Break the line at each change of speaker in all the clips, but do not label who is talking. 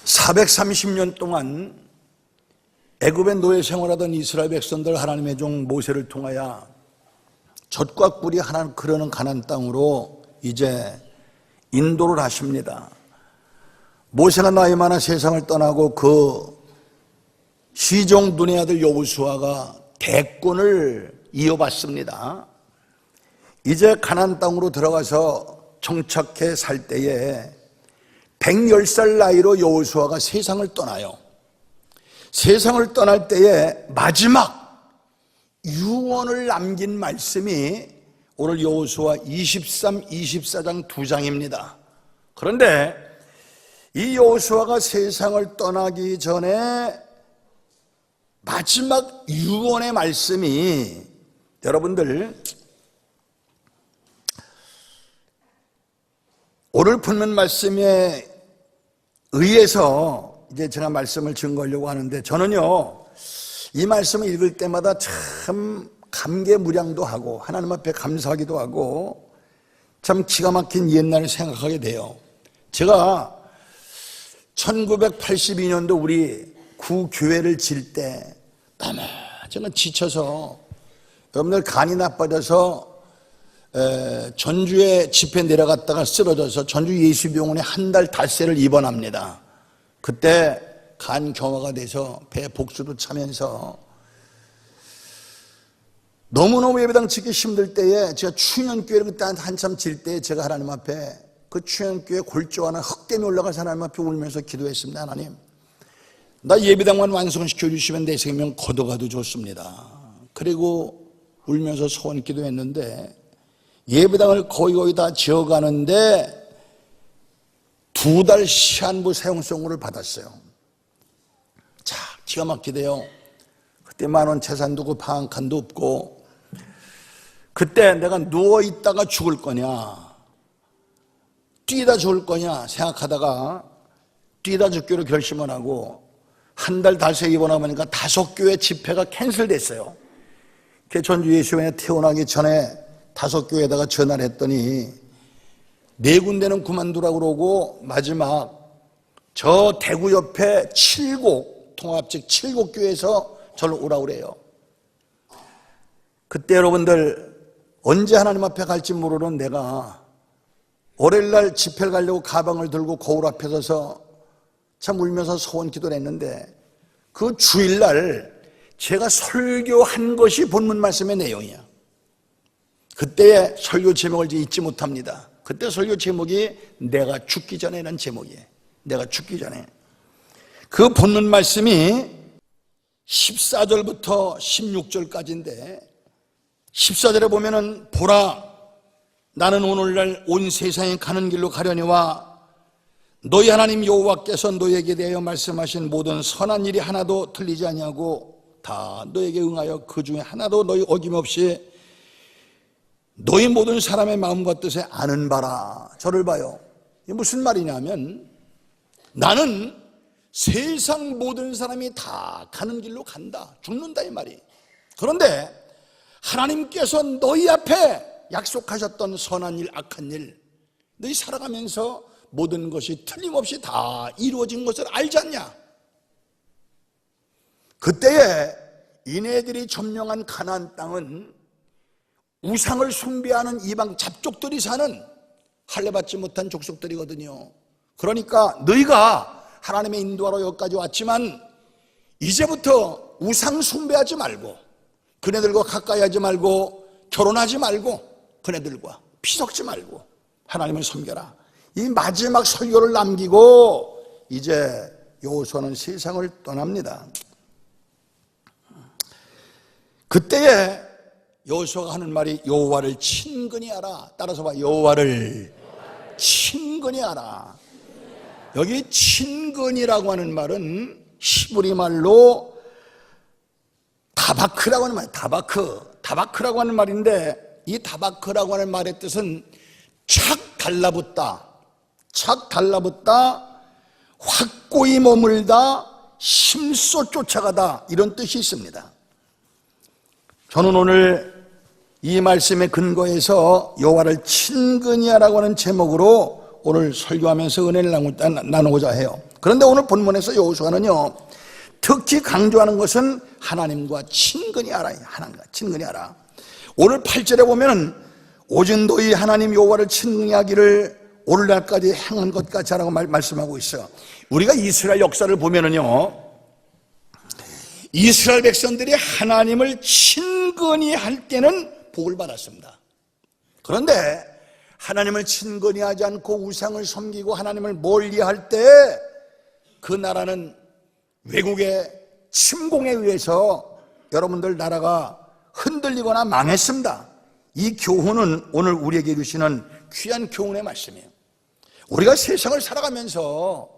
430년 동안 애굽의 노예 생활하던 이스라엘 백성들 하나님의 종 모세를 통하여 젖과 꿀이 하나 흐르는 가나안 땅으로 이제 인도를 하십니다. 모세가 나이 많아 세상을 떠나고 그 시종 눈의 아들 여호수아가 대권을 이어받습니다. 이제 가나안 땅으로 들어가서 정착해 살 때에 110살 나이로 여호수아가 세상을 떠나요. 세상을 떠날 때에 마지막 유언을 남긴 말씀이 오늘 여호수아 23, 24장 2장입니다. 그런데 이 여호수아가 세상을 떠나기 전에 마지막 유언의 말씀이 여러분들 오늘 본문 말씀에 의해서 이제 제가 말씀을 증거하려고 하는데 저는요 이 말씀을 읽을 때마다 참 감개무량도 하고 하나님 앞에 감사하기도 하고 참 기가 막힌 옛날을 생각하게 돼요. 제가 1982년도 우리 구교회를 질 때 너무 제가 지쳐서 여러분들 간이 나빠져서 전주에 집회 내려갔다가 쓰러져서 전주 예수병원에 한 달 닷새를 입원합니다. 그때 간 경화가 돼서 배 복수도 차면서 너무너무 예배당 짓기 힘들 때에 제가 충현교회를 그때 한참 질 때에 제가 하나님 앞에 그 충현교회 골조 하나 흙댐이 올라가서 하나님 앞에 울면서 기도했습니다. 하나님, 나 예배당만 완성시켜 주시면 내 생명 걷어가도 좋습니다. 그리고 울면서 소원 기도했는데 예배당을 거의 다 지어가는데 2달 시한부 사용성을 받았어요. 자, 기가 막히대요. 그때 10,000원 재산도 없고 방 한 칸도 없고 그때 내가 누워있다가 죽을 거냐 뛰다 죽을 거냐 생각하다가 뛰다 죽기로 결심을 하고 한 달 닷새 입원하고 보니까 5교회 집회가 캔슬됐어요. 전주 예수병원에 퇴원하기 전에 5교회에다가 전화를 했더니 4군데는 그만두라고 그러고 마지막 저 대구 옆에 7곡 통합직 7곡교회에서 저를 오라고 그래요. 그때 여러분들 언제 하나님 앞에 갈지 모르는 내가 월요일날 집회를 가려고 가방을 들고 거울 앞에 서서 참 울면서 소원 기도를 했는데 그 주일날 제가 설교한 것이 본문 말씀의 내용이야. 그때의 설교 제목을 잊지 못합니다. 그때 설교 제목이 내가 죽기 전에라는 제목이에요. 내가 죽기 전에. 그 본문 말씀이 14절부터 16절까지인데 14절에 보면은 보라 나는 오늘날 온 세상에 가는 길로 가려니와 너희 하나님 여호와께서 너희에게 대하여 말씀하신 모든 선한 일이 하나도 틀리지 아니하고 다 너에게 응하여 그 중에 하나도 너희 어김없이 너희 모든 사람의 마음과 뜻에 아는 바라. 저를 봐요. 이게 무슨 말이냐면 나는 세상 모든 사람이 다 가는 길로 간다. 죽는다 이 말이. 그런데 하나님께서 너희 앞에 약속하셨던 선한 일, 악한 일 너희 살아가면서 모든 것이 틀림없이 다 이루어진 것을 알지 않냐. 그때에 이네들이 점령한 가나안 땅은 우상을 숭배하는 이방 잡족들이 사는 할례받지 못한 족속들이거든요. 그러니까 너희가 하나님의 인도하러 여기까지 왔지만 이제부터 우상 숭배하지 말고 그네들과 가까이 하지 말고 결혼하지 말고 그네들과 피 섞지 말고 하나님을 섬겨라. 이 마지막 설교를 남기고 이제 여호수아는 세상을 떠납니다. 그때에 여호수아가 하는 말이 여호와를 친근히 하라. 따라서 봐. 여호와를 친근히 하라. 여기 친근이라고 하는 말은 히브리 말로 다바크라고 하는 말이에요. 다바크라고 하는 말인데 이 다바크라고 하는 말의 뜻은 착 달라붙다, 확고히 머물다, 힘써 쫓아가다 이런 뜻이 있습니다. 저는 오늘 이 말씀에 근거해서 여호와를 친근히 하라고 하는 제목으로 오늘 설교하면서 은혜를 나누고자 해요. 그런데 오늘 본문에서 여호수아는요, 특히 강조하는 것은 하나님과 친근히 하라. 하나님과 친근히 하라. 오늘 8절에 보면은 오직 너희 하나님 여호와를 친근히 하기를 오늘날까지 행한 것 같이 하라고 말씀하고 있어요. 우리가 이스라엘 역사를 보면은요, 이스라엘 백성들이 하나님을 친근히 할 때는 복을 받았습니다. 그런데 하나님을 친근히 하지 않고 우상을 섬기고 하나님을 멀리할 때 그 나라는 외국의 침공에 의해서 여러분들 나라가 흔들리거나 망했습니다. 이 교훈은 오늘 우리에게 주시는 귀한 교훈의 말씀이에요. 우리가 세상을 살아가면서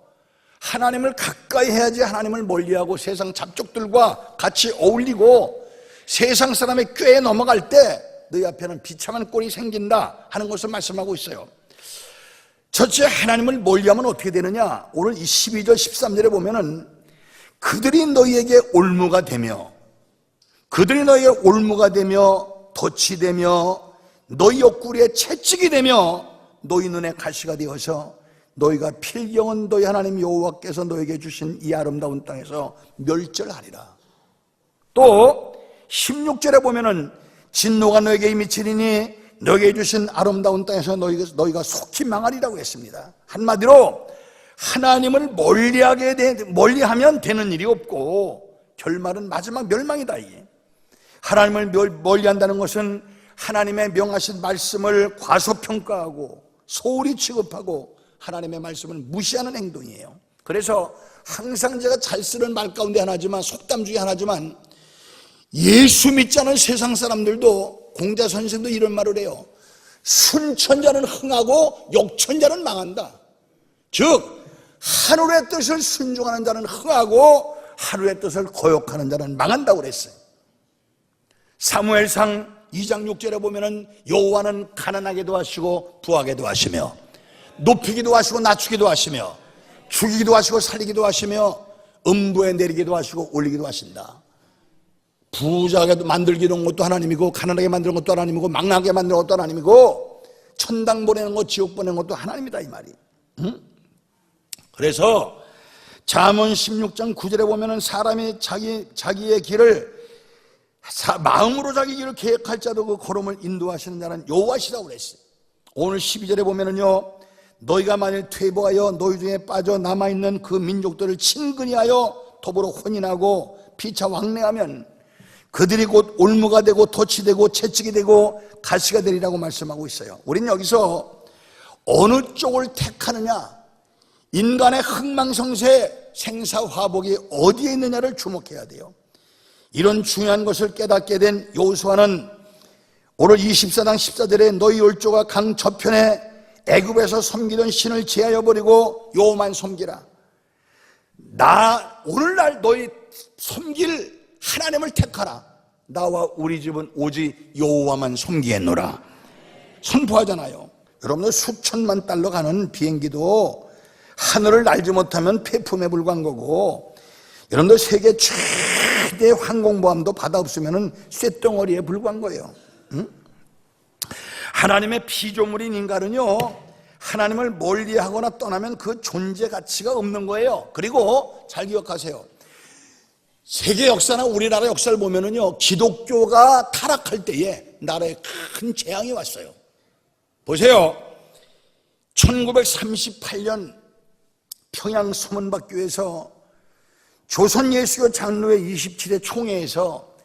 하나님을 가까이 해야지 하나님을 멀리하고 세상 잡족들과 같이 어울리고 세상 사람의 꾀에 넘어갈 때 너희 앞에는 비참한 꼴이 생긴다 하는 것을 말씀하고 있어요. 첫째, 하나님을 멀리하면 어떻게 되느냐? 오늘 이 12절 13절에 보면은 그들이 너희에게 올무가 되며 덫이 되며 너희 옆구리에 채찍이 되며 너희 눈에 가시가 되어서 너희가 필경은 너희 하나님 여호와께서 너희에게 주신 이 아름다운 땅에서 멸절하리라. 또 16절에 보면은 진노가 너에게 미치리니 너에게 주신 아름다운 땅에서 너희가 속히 망하리라고 했습니다. 한마디로 하나님을 멀리하면 되는 일이 없고 결말은 마지막 멸망이다. 하나님을 멀리한다는 것은 하나님의 명하신 말씀을 과소평가하고 소홀히 취급하고 하나님의 말씀을 무시하는 행동이에요. 그래서 항상 제가 잘 쓰는 말 가운데 하나지만, 속담 중에 하나지만, 예수 믿지 않은 세상 사람들도, 공자 선생도 이런 말을 해요. 순천자는 흥하고 역천자는 망한다. 즉 하늘의 뜻을 순종하는 자는 흥하고 하늘의 뜻을 거역하는 자는 망한다고 그랬어요. 사무엘상 2장 6절에 보면은 여호와는 가난하게도 하시고 부하게도 하시며 높이기도 하시고 낮추기도 하시며 죽이기도 하시고 살리기도 하시며 음부에 내리기도 하시고 올리기도 하신다. 부자게 만들기는 것도 하나님이고 가난하게 만드는 것도 하나님이고 망나게 만드는 것도 하나님이고 천당 보내는 것, 지옥 보내는 것도 하나님이다, 이 말이. 그래서 잠언 16장 9절에 보면은 사람이 자기의 길을 마음으로 자기 길을 계획할 자도 그 걸음을 인도하시는 자는 여호와시라고 그랬어요. 오늘 12절에 보면은요, 너희가 만일 퇴보하여 너희 중에 빠져 남아있는 그 민족들을 친근히 하여 더불어 혼인하고 피차 왕래하면 그들이 곧 올무가 되고 덫이 되고 채찍이 되고 가시가 되리라고 말씀하고 있어요. 우리는 여기서 어느 쪽을 택하느냐, 인간의 흥망성쇠 생사화복이 어디에 있느냐를 주목해야 돼요. 이런 중요한 것을 깨닫게 된 여호수아는 오늘 24장 14절에 너희 열조가 강 저편에 애굽에서 섬기던 신을 제하여 버리고 여호와만 섬기라. 오늘날 너희 섬길 하나님을 택하라. 나와 우리 집은 오직 여호와만 섬기겠노라 선포하잖아요. 여러분들 수천만 달러 가는 비행기도 하늘을 날지 못하면 폐품에 불과한 거고, 여러분들 세계 최대 항공모함도 바다 없으면 쇳덩어리에 불과한 거예요. 하나님의 피조물인 인간은요, 하나님을 멀리하거나 떠나면 그 존재 가치가 없는 거예요. 그리고 잘 기억하세요. 세계 역사나 우리나라 역사를 보면은요, 기독교가 타락할 때에 나라에 큰 재앙이 왔어요. 보세요. 1938년 평양 서문박교에서 조선예수교 장로회 27회 총회에서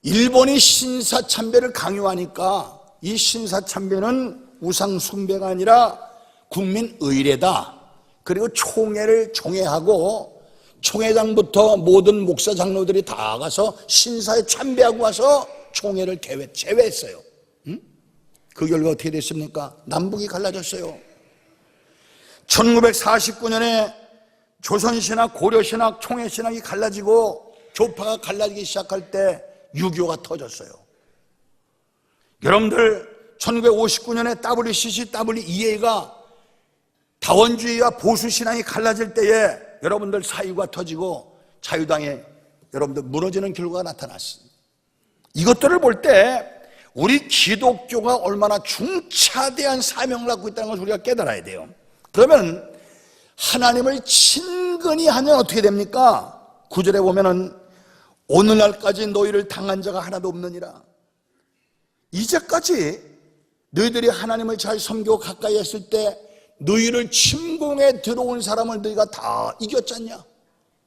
일본이 신사참배를 강요하니까 이 신사참배는 우상숭배가 아니라 국민의례다. 그리고 총회를 종회하고 총회장부터 모든 목사 장로들이 다 가서 신사에 참배하고 와서 총회를 제외했어요. 그 결과 어떻게 됐습니까? 남북이 갈라졌어요. 1949년에 조선신학, 고려신학, 총회신학이 갈라지고 교파가 갈라지기 시작할 때 6.25가 터졌어요. 여러분들 1959년에 WCC, WEA가 다원주의와 보수신앙이 갈라질 때에 여러분들 사유가 터지고 자유당에 여러분들 무너지는 결과가 나타났습니다. 이것들을 볼 때 우리 기독교가 얼마나 중차대한 사명을 갖고 있다는 것을 우리가 깨달아야 돼요. 그러면 하나님을 친근히 하면 어떻게 됩니까? 9절에 보면은 오늘날까지 너희를 당한 자가 하나도 없느니라. 이제까지 너희들이 하나님을 잘 섬기고 가까이 했을 때 너희를 침공에 들어온 사람을 너희가 다 이겼잖냐?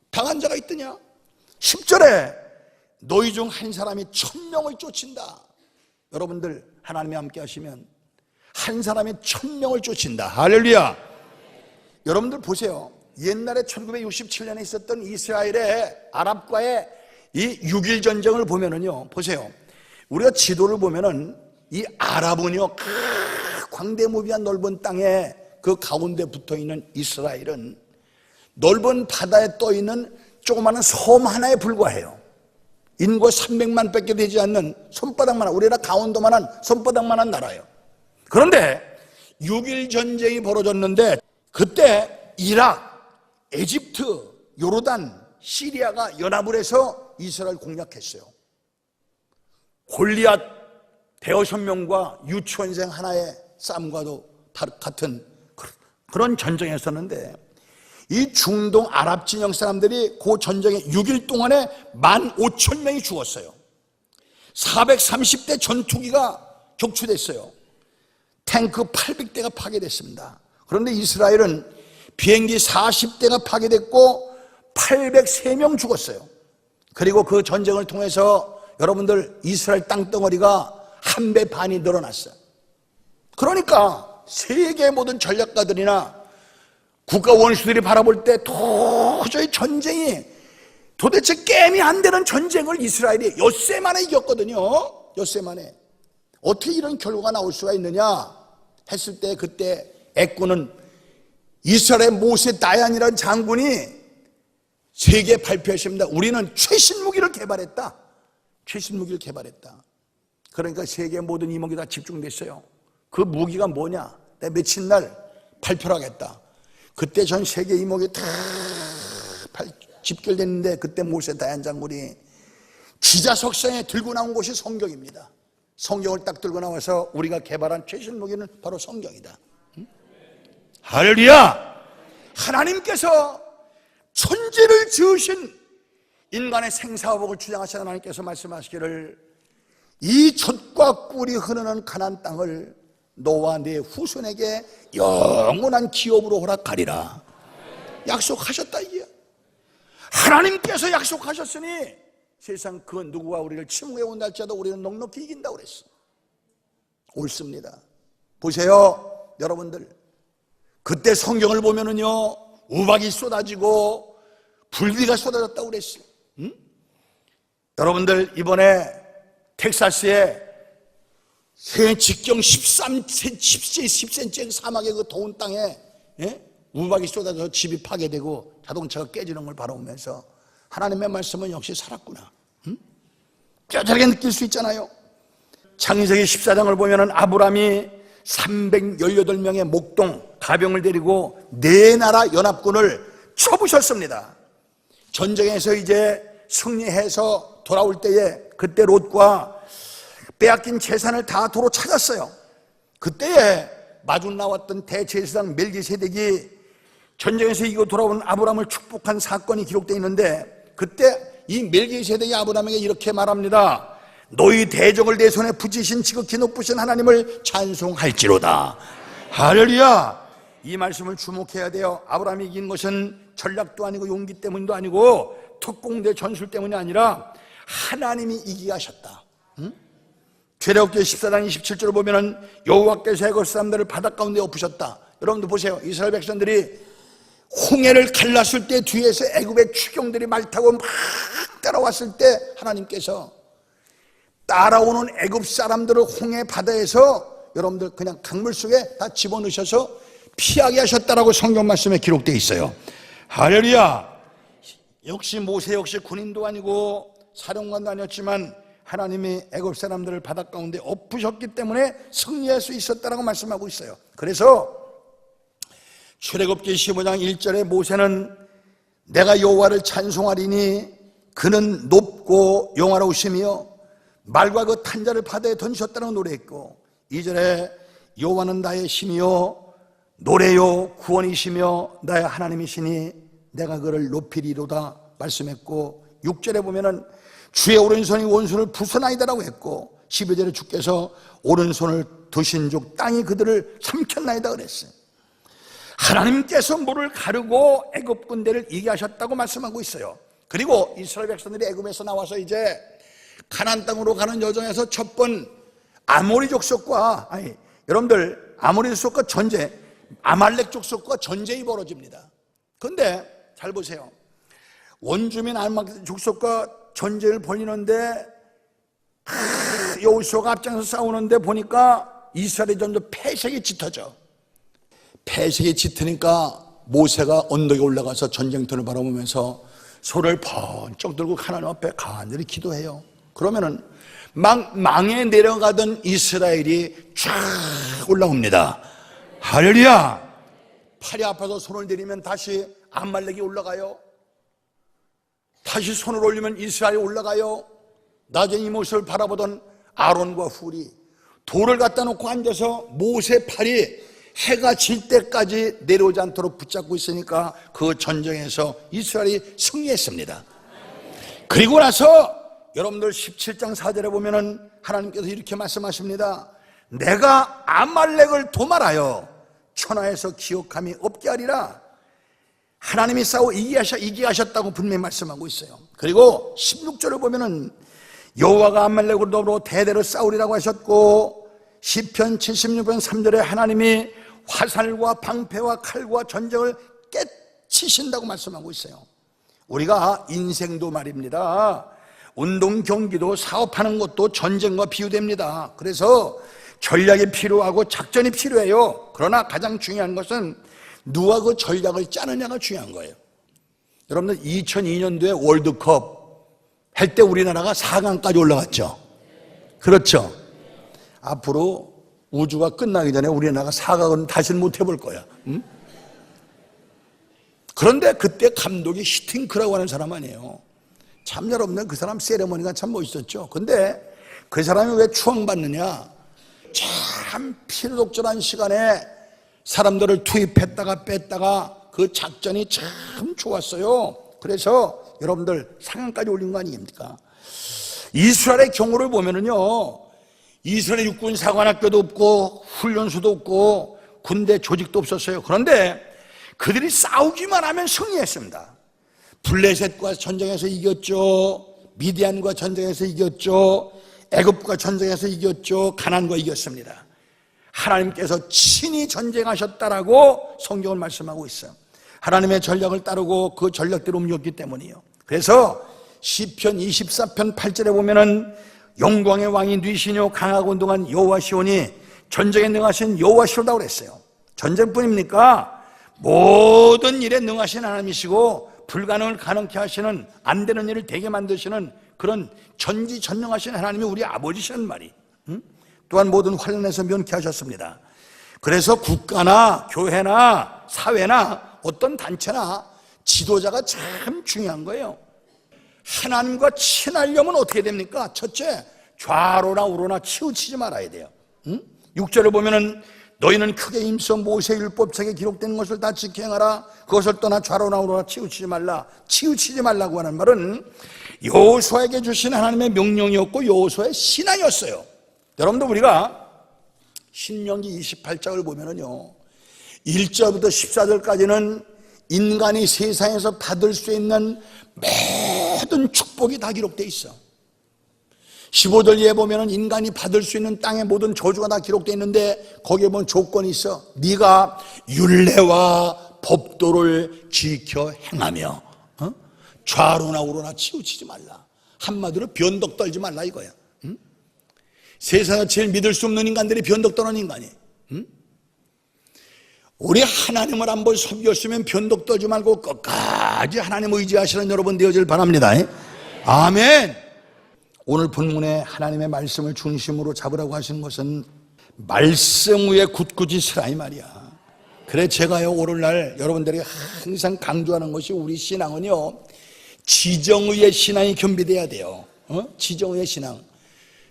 당한 자가 있더냐? 10절에 너희 중 한 사람이 1000명을 쫓친다. 여러분들 하나님이 함께 하시면 한 사람이 1000명을 쫓친다. 할렐루야. 여러분들 보세요. 옛날에 1967년에 있었던 이스라엘의 아랍과의 이 6.1 전쟁을 보면은요, 보세요. 우리가 지도를 보면은 이 아랍은요, 광대무비한 넓은 땅에 그 가운데 붙어 있는 이스라엘은 넓은 바다에 떠 있는 조그마한 섬 하나에 불과해요. 인구 300만 밖에 되지 않는 손바닥만한, 우리나라 강원도만한 손바닥만한 나라예요. 그런데 6.1 전쟁이 벌어졌는데 그때 이락, 에집트, 요르단, 시리아가 연합을 해서 이스라엘 공략했어요. 골리앗 대여섯 명과 유치원생 하나의 싸움과도 같은 그런 전쟁이었었는데 이 중동 아랍 진영 사람들이 그 전쟁에 6일 동안에 15,000명이 죽었어요. 430대 전투기가 격추됐어요. 탱크 800대가 파괴됐습니다. 그런데 이스라엘은 비행기 40대가 파괴됐고 803명 죽었어요. 그리고 그 전쟁을 통해서 여러분들 이스라엘 땅덩어리가 1배 반이 늘어났어요. 그러니까 세계 모든 전략가들이나 국가 원수들이 바라볼 때 도저히 전쟁이 도대체 게임이 안 되는 전쟁을 이스라엘이 엿새 만에 이겼거든요. 엿새 만에. 어떻게 이런 결과가 나올 수가 있느냐 했을 때 그때 애꾸는 이스라엘 모세 다얀이라는 장군이 세계에 발표했습니다. 우리는 최신 무기를 개발했다. 최신 무기를 개발했다. 그러니까 세계 모든 이목이 다 집중됐어요. 그 무기가 뭐냐? 내가 며칠 날 발표를 하겠다. 그때 전 세계 이목이 다 집결됐는데 그때 모세 다얀 장군이 기자석상에 들고 나온 것이 성경입니다. 성경을 딱 들고 나와서 우리가 개발한 최신 무기는 바로 성경이다. 할렐루야! 하나님께서 천지를 지으신 인간의 생사화복을 주장하신 하나님께서 말씀하시기를 이 젖과 꿀이 흐르는 가나안 땅을 너와 네 후손에게 영원한 기업으로 허락하리라. 약속하셨다 이게. 하나님께서 약속하셨으니 세상 그 누구와 우리를 침공해 온다 할지라도 우리는 넉넉히 이긴다고 그랬어. 옳습니다. 보세요 여러분들, 그때 성경을 보면은요 우박이 쏟아지고 불비가 쏟아졌다고 그랬어요. 여러분들 이번에 텍사스에 직경 10cm 사막의 그 더운 땅에 우박이 쏟아져서 집이 파괴되고 자동차가 깨지는 걸 바라보면서 하나님의 말씀은 역시 살았구나. 뼈저리게 느낄 수 있잖아요. 창세기 14장을 보면은 아브라함이 318명의 목동 가병을 데리고 네 나라 연합군을 쳐부셨습니다. 전쟁에서 이제 승리해서 돌아올 때에 그때 롯과 빼앗긴 재산을 다 도로 찾았어요. 그때에 마중 나왔던 대제사장 멜기세덱이 전쟁에서 이기고 돌아온 아브라함을 축복한 사건이 기록되어 있는데 그때 이 멜기세덱이 아브라함에게 이렇게 말합니다. 너희 대적을 내 손에 붙이신 지극히 높으신 하나님을 찬송할지로다. 할렐루야. 이 말씀을 주목해야 돼요. 아브라함이 이긴 것은 전략도 아니고 용기 때문도 아니고 특공대 전술 때문이 아니라 하나님이 이기게 하셨다. 출애굽기 14장 27절을 보면은 여호와께서 애굽 사람들을 바닷 가운데 엎으셨다. 여러분들 보세요. 이스라엘 백성들이 홍해를 갈랐을 때 뒤에서 애굽의 추경들이 말 타고 막 따라왔을 때 하나님께서 따라오는 애굽 사람들을 홍해 바다에서 여러분들 그냥 강물 속에 다 집어넣으셔서 피하게 하셨다라고 성경 말씀에 기록되어 있어요. 할렐루야. 역시 모세 역시 군인도 아니고 사령관도 아니었지만 하나님이 애굽 사람들을 바닷 가운데 엎으셨기 때문에 승리할 수 있었다라고 말씀하고 있어요. 그래서 출애굽기 15장 1절에 모세는 내가 여호와를 찬송하리니 그는 높고 영화로우시며 말과 그 탄자를 바다에 던지셨다고 노래했고 2절에 여호와는 나의 힘이요 노래요 구원이시며 나의 하나님이시니 내가 그를 높이리로다 말씀했고, 6절에 보면은 주의 오른손이 원수를 부수나이다라고 했고, 12절에 주께서 오른손을 드신 즉 땅이 그들을 삼켰나이다 그랬어요. 하나님께서 물을 가르고 애굽 군대를 이기게 하셨다고 말씀하고 있어요. 그리고 이스라엘 백성들이 애굽에서 나와서 이제 가나안 땅으로 가는 여정에서 첫 번 아모리 족속과 여러분들 아모리 족속과 전쟁, 아말렉 족속과 전쟁이 벌어집니다. 그런데 잘 보세요. 원주민 아말렉 족속과 전쟁을 벌이는데 여호수아가 앞장서 싸우는데 보니까 이스라엘이 점점 패색이 짙어져. 패색이 짙으니까 모세가 언덕에 올라가서 전쟁터를 바라보면서 손을 번쩍 들고 하나님 앞에 간절히 기도해요. 그러면은 망에 내려가던 이스라엘이 쫙 올라옵니다. 할렐루야. 팔이 아파서 손을 내리면 다시 아말렉이 올라가요. 다시 손을 올리면 이스라엘이 올라가요. 나중에 이 모습을 바라보던 아론과 훌이 돌을 갖다 놓고 앉아서 모세 팔이 해가 질 때까지 내려오지 않도록 붙잡고 있으니까 그 전쟁에서 이스라엘이 승리했습니다. 그리고 나서 여러분들 17장 4절에 보면은 하나님께서 이렇게 말씀하십니다. 내가 아말렉을 도말하여 천하에서 기억함이 없게 하리라. 하나님이 싸워 이기게 하셨다고 분명히 말씀하고 있어요. 그리고 16절을 보면은 여호와가 아말렉으로 더불어 대대로 싸우리라고 하셨고, 시편 76편 3절에 하나님이 화살과 방패와 칼과 전쟁을 깨치신다고 말씀하고 있어요. 우리가 인생도 말입니다, 운동 경기도 사업하는 것도 전쟁과 비유됩니다. 그래서 전략이 필요하고 작전이 필요해요. 그러나 가장 중요한 것은 누가 그 전략을 짜느냐가 중요한 거예요. 여러분들 2002년도에 월드컵 할 때 우리나라가 4강까지 올라갔죠. 그렇죠. 앞으로 우주가 끝나기 전에 우리나라가 4강은 다시는 못 해볼 거야. 응? 그런데 그때 감독이 히팅크라고 하는 사람 아니에요. 참 여러분들 그 사람 세레머니가 참 멋있었죠. 근데 그 사람이 왜 추앙받느냐, 참 필요독절한 시간에 사람들을 투입했다가 뺐다가 그 작전이 참 좋았어요. 그래서 여러분들 상한까지 올린 거 아닙니까? 이스라엘의 경우를 보면은요, 이스라엘 육군 사관학교도 없고 훈련소도 없고 군대 조직도 없었어요. 그런데 그들이 싸우기만 하면 승리했습니다. 블레셋과 전쟁에서 이겼죠. 미디안과 전쟁에서 이겼죠. 애굽과 전쟁에서 이겼죠. 가나안과 이겼습니다. 하나님께서 친히 전쟁하셨다라고 성경은 말씀하고 있어요. 하나님의 전략을 따르고 그 전략대로 움직였기 때문이에요. 그래서 시편 24편 8절에 보면은 영광의 왕이 뉘시뇨 강하고 운동한 여호와시오니 전쟁에 능하신 여호와시오라고 그랬어요. 전쟁뿐입니까? 모든 일에 능하신 하나님이시고 불가능을 가능케 하시는, 안 되는 일을 되게 만드시는 그런 전지전능하신 하나님이 우리 아버지시는 말이, 또한 모든 환난에서 면케하셨습니다. 그래서 국가나 교회나 사회나 어떤 단체나 지도자가 참 중요한 거예요. 하나님과 친하려면 어떻게 됩니까? 첫째, 좌로나 우로나 치우치지 말아야 돼요. 6절을 보면은 너희는 크게 힘써 모세의 율법책에 기록된 것을 다 지켜 행하라. 그것을 떠나 좌로나 우로나 치우치지 말라. 치우치지 말라고 하는 말은 여호수아에게 주신 하나님의 명령이었고 여호수아의 신앙이었어요. 여러분들 우리가 신명기 28장을 보면은요, 1절부터 14절까지는 인간이 세상에서 받을 수 있는 모든 축복이 다 기록되어 있어. 15절 이에 보면은 인간이 받을 수 있는 땅의 모든 저주가 다 기록되어 있는데 거기에 보면 조건이 있어. 네가 율례와 법도를 지켜 행하며 좌로나 우로나 치우치지 말라. 한마디로 변덕 떨지 말라 이거야. 세상에 제일 믿을 수 없는 인간들이 변덕 떠는 인간이에요. 우리 하나님을 한번 섬겼으면 변덕 떨지 말고 끝까지 하나님 의지하시는 여러분 되어질 바랍니다. 아멘. 오늘 본문에 하나님의 말씀을 중심으로 잡으라고 하시는 것은 말씀 위에 굳굳이 서라 이 말이야. 그래 제가요 오늘날 여러분들에게 항상 강조하는 것이 우리 신앙은요, 지정의의 신앙이 겸비돼야 돼요. 지정의의 신앙.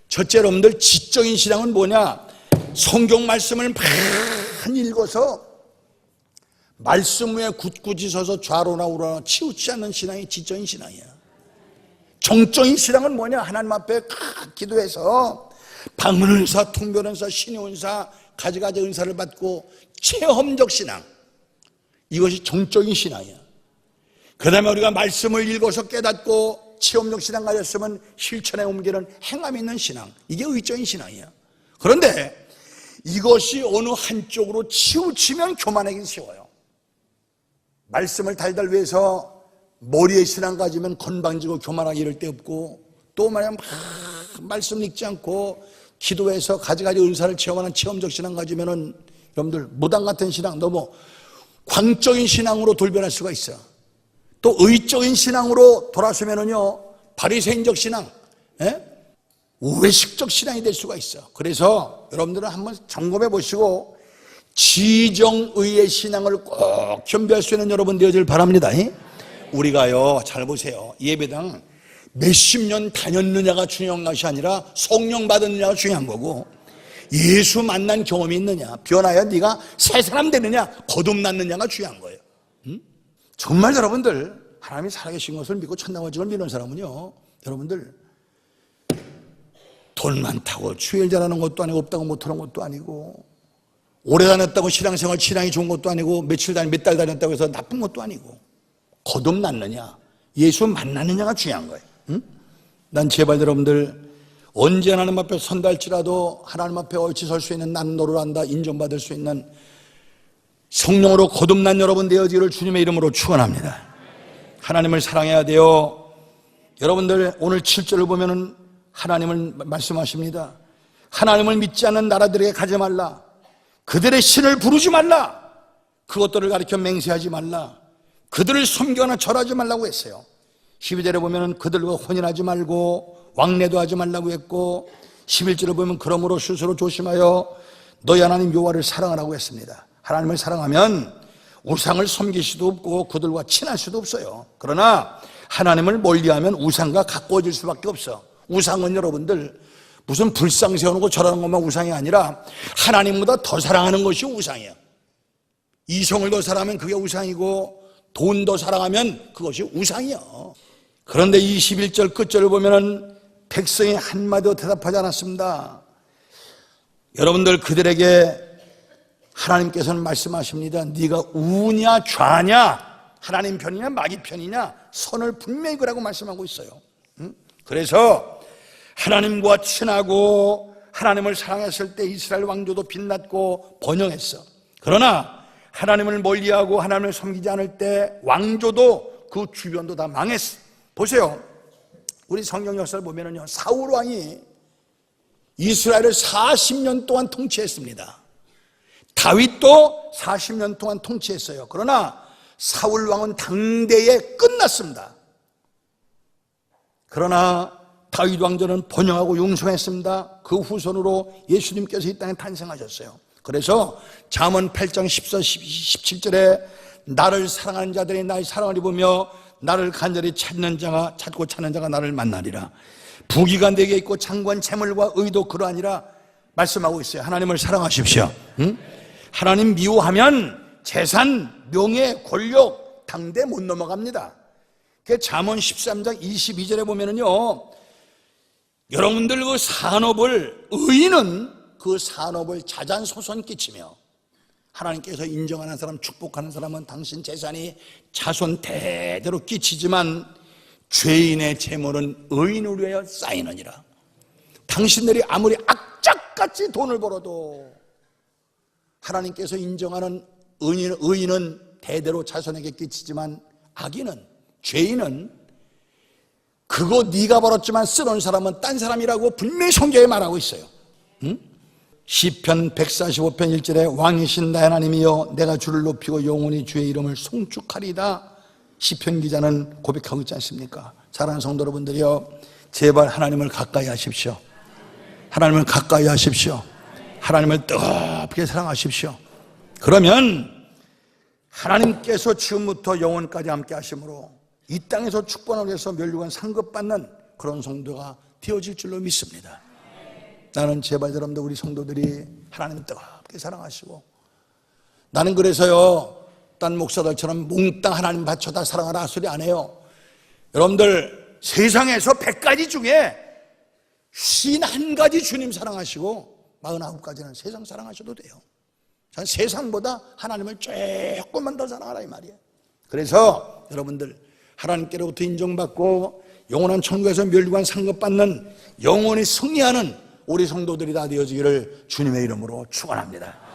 첫째, 여러분들 지적인 신앙은 뭐냐? 성경 말씀을 많이 읽어서 말씀 위에 굳굳이 서서 좌로나 우로나 치우치 않는 신앙이 지적인 신앙이야. 정적인 신앙은 뭐냐? 하나님 앞에 기도해서 방언은사, 통변은사, 신의은사, 가지가지 은사를 받고 체험적 신앙, 이것이 정적인 신앙이야. 그 다음에 우리가 말씀을 읽어서 깨닫고 체험적 신앙 가졌으면 실천에 옮기는 행함이 있는 신앙, 이게 의적인 신앙이야. 그런데 이것이 어느 한쪽으로 치우치면 교만하기 쉬워요. 말씀을 달달 위해서 머리에 신앙 가지면 건방지고 교만하기 이럴 데 없고, 또 말이야 말씀 읽지 않고 기도해서 가지가지 은사를 체험하는 체험적 신앙 가지면은 여러분들 무당 같은 신앙, 너무 광적인 신앙으로 돌변할 수가 있어. 또 의적인 신앙으로 돌아서면은요 바리새인적 신앙, 우회식적 신앙이 될 수가 있어. 그래서 여러분들은 한번 점검해 보시고 지정의의 신앙을 꼭 겸비할 수 있는 여러분 되어질 바랍니다. 우리가요, 잘 보세요. 예배당 몇십 년 다녔느냐가 중요한 것이 아니라 성령 받았느냐가 중요한 거고, 예수 만난 경험이 있느냐, 변하여 네가 새 사람 되느냐, 거듭났느냐가 중요한 거예요. 정말 여러분들 하나님이 살아계신 것을 믿고 천당을 믿는 사람은요, 여러분들 돈 많다고 주일 잘하는 것도 아니고 없다고 못하는 것도 아니고, 오래 다녔다고 신앙생활 신앙이 좋은 것도 아니고, 며칠 몇 달 다녔다고 해서 나쁜 것도 아니고, 거듭났느냐, 예수 만났느냐가 중요한 거예요. 난 제발 여러분들 언제 하나님 앞에 선다 할지라도 하나님 앞에 옳지 설 수 있는, 나는 너를 안다 인정받을 수 있는 성령으로 거듭난 여러분 되어지기를 주님의 이름으로 축원합니다. 하나님을 사랑해야 돼요. 여러분들 오늘 7절을 보면은 하나님을 말씀하십니다. 하나님을 믿지 않는 나라들에게 가지 말라. 그들의 신을 부르지 말라. 그것들을 가리켜 맹세하지 말라. 그들을 섬기거나 절하지 말라고 했어요. 12절에 보면은 그들과 혼인하지 말고 왕래도 하지 말라고 했고, 11절에 보면 그러므로 스스로 조심하여 너희 하나님 여호와를 사랑하라고 했습니다. 하나님을 사랑하면 우상을 섬길 수도 없고 그들과 친할 수도 없어요. 그러나 하나님을 멀리하면 우상과 가까워질 수밖에 없어. 우상은 여러분들 무슨 불상 세워놓고 절하는 것만 우상이 아니라 하나님보다 더 사랑하는 것이 우상이야. 이성을 더 사랑하면 그게 우상이고, 돈 더 사랑하면 그것이 우상이야. 그런데 21절 끝절을 보면은 백성이 한마디도 대답하지 않았습니다. 여러분들 그들에게 하나님께서는 말씀하십니다. 네가 우냐 좌냐, 하나님 편이냐 마귀 편이냐, 선을 분명히 그라고 말씀하고 있어요. 그래서 하나님과 친하고 하나님을 사랑했을 때 이스라엘 왕조도 빛났고 번영했어. 그러나 하나님을 멀리하고 하나님을 섬기지 않을 때 왕조도 그 주변도 다 망했어. 보세요. 우리 성경 역사를 보면은요, 사울 왕이 이스라엘을 40년 동안 통치했습니다. 다윗도 40년 동안 통치했어요. 그러나 사울 왕은 당대에 끝났습니다. 그러나 다윗 왕조는 번영하고 용성했습니다. 그 후손으로 예수님께서 이 땅에 탄생하셨어요. 그래서 잠언 8장 14, 17절에 나를 사랑하는 자들이 나의 사랑을 입으며 나를 간절히 찾고 찾는 자가 나를 만나리라. 부귀가 내게 있고 장관 재물과 의도 그러하니라 말씀하고 있어요. 하나님을 사랑하십시오. 하나님 미워하면 재산, 명예, 권력, 당대 못 넘어갑니다. 그 잠언 13장 22절에 보면은요, 여러분들 그 산업을, 의인은 그 산업을 자잔소선 끼치며, 하나님께서 인정하는 사람, 축복하는 사람은 당신 재산이 자손 대대로 끼치지만 죄인의 재물은 의인을 위하여 쌓이느니라. 당신들이 아무리 악착같이 돈을 벌어도 하나님께서 인정하는 의인은 대대로 자손에게 끼치지만 악인은, 죄인은 그거 네가 벌었지만 쓰는 사람은 딴 사람이라고 분명히 성경에 말하고 있어요. 시편 145편 1절에 왕이신 나의 하나님이여 내가 주를 높이고 영원히 주의 이름을 송축하리다. 시편 기자는 고백하고 있지 않습니까? 사랑하는 성도 여러분들이여, 제발 하나님을 가까이 하십시오. 하나님을 가까이 하십시오. 하나님을 뜨겁게 사랑하십시오. 그러면 하나님께서 지금부터 영원까지 함께 하심으로 이 땅에서 축복을 위해서 멸류관 상급받는 그런 성도가 되어질 줄로 믿습니다. 나는 제발 여러분들 우리 성도들이 하나님을 뜨겁게 사랑하시고, 나는 그래서요 어떤 목사들처럼 몽땅 하나님 바쳐다 사랑하라 소리 안 해요. 여러분들 세상에서 100가지 중에 51가지 주님 사랑하시고 49가지는 세상 사랑하셔도 돼요. 전 세상보다 하나님을 조금만 더 사랑하라 이 말이에요. 그래서 여러분들 하나님께로부터 인정받고 영원한 천국에서 멸류관 상급받는 영원히 승리하는 우리 성도들이 다 되어지기를 주님의 이름으로 축원합니다.